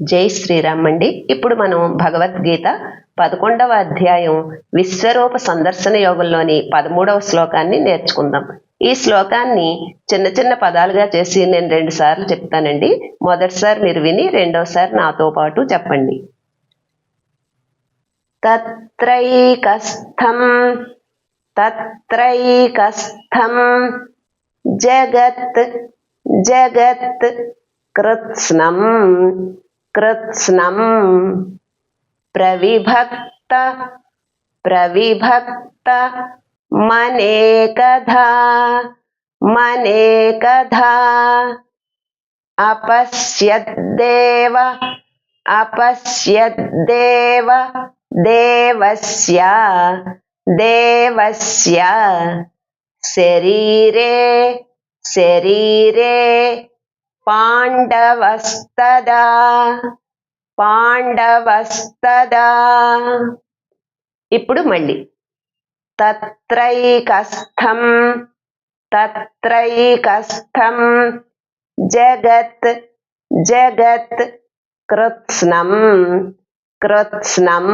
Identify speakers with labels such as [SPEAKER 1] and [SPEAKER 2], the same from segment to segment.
[SPEAKER 1] జై శ్రీరామ్ అండి. ఇప్పుడు మనం భగవద్గీత 11వ అధ్యాయం విశ్వరూప సందర్శన యోగంలోని 13వ శ్లోకాన్ని నేర్చుకుందాం. ఈ శ్లోకాన్ని చిన్న చిన్న పదాలుగా చేసి నేను 2 సార్లు చెప్తానండి. మొదటిసారి మీరు విని రెండోసారి నాతో పాటు చెప్పండి. తత్రైకస్థం తత్రైకస్థం జగత్ జగత్ కృత్స్నం కృత్స్నం ప్రవిభక్త ప్రవిభక్త మనేకధా మనేకధా అపశ్యద్దేవ అపశ్యద్దేవ దేవస్య దేవస్య శరీరే శరీరే పాండవస్తదా పాండవస్తదా. ఇప్పుడు మళ్ళీ తత్రైకస్థం తత్రైకస్థం జగత్ జగత్ కృత్స్నం కృత్స్నం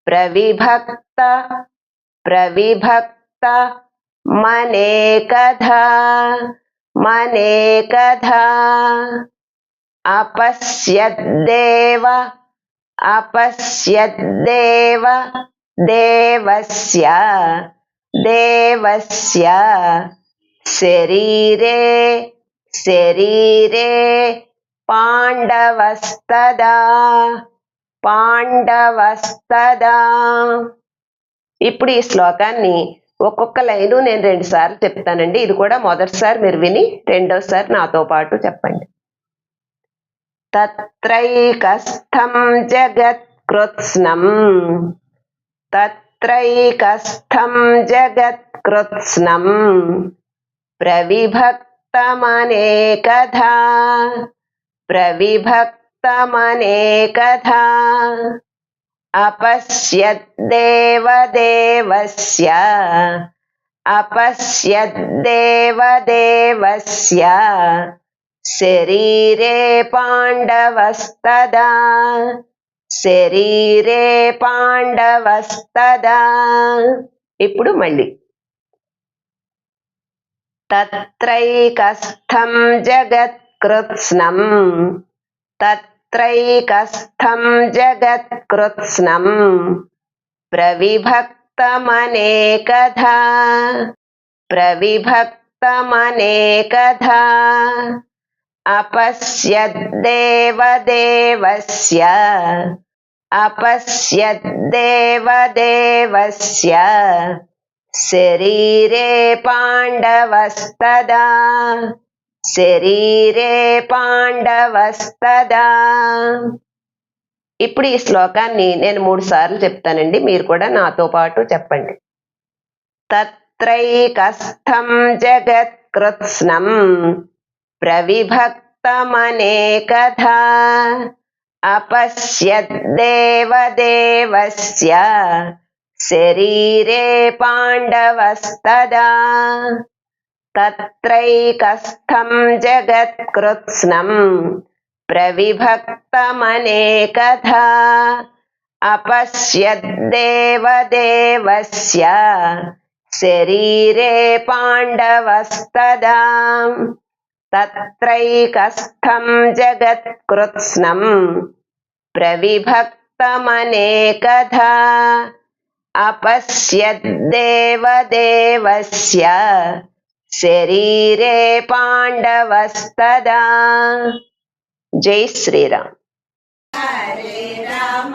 [SPEAKER 1] ప్రవిభక్త ప్రవిభక్త మనేకధా మనేకధా అపశ్యద్దేవ అపశ్యద్దేవ దేవస్య దేవస్య శరీరే శరీరే పాండవస్తదా పాండవస్తదా. ఇప్పుడు ఈ శ్లోకాన్ని ఒక్కొక్క లైను నేను 2 సార్లు చెప్తానండి. ఇది కూడా మొదటిసారి మీరు విని రెండోసారి నాతో పాటు చెప్పండి. తత్రైకస్థం జగత్ కృత్స్నం తత్రైకస్థం జగత్ కృత్స్నం ప్రవిభక్తమనేకధా ప్రవిభక్తమనేకధా అపశ్యద్దేవ దేవస్య అపశ్యద్దేవ దేవస్య శరీరే పాండవస్తదా శరీరే పాండవస్తదా. ఇప్పుడు మళ్ళీ తత్రైకస్థం జగత్ కృత్స్నం తత్రైకస్థం జగత్ కృత్స్నం ప్రవిభక్తమనేకధా ప్రవిభక్తమనేకధా అపశ్యద్దేవ దేవస్య అపశ్యద్దేవ దేవస్య శరీరే పాండవస్తదా శరీరే పాండవస్తదా. ఇప్పుడు ఈ శ్లోకాన్ని నేను 3 సార్లు చెప్తానండి. మీరు కూడా నాతో పాటు చెప్పండి. తత్రైకస్థం జగత్ కృత్స్నం ప్రవిభక్తమనేకధా అపశ్యద్దేవ దేవస్య శరీరే పాండవస్తదా తత్రైకస్థం జగత్ కృత్స్నం ప్రవిభక్తమనేకధా అపశ్యద్దేవ దేవస్య శరీరే పాండవస్తదా తత్రైకస్థం జగత్ కృత్స్నం ప్రవిభక్తమనేకధా అపశ్యద్దేవ దేవస్య శరీరే పాండవస్తదా. జై శ్రీరామ్.
[SPEAKER 2] హరే రామ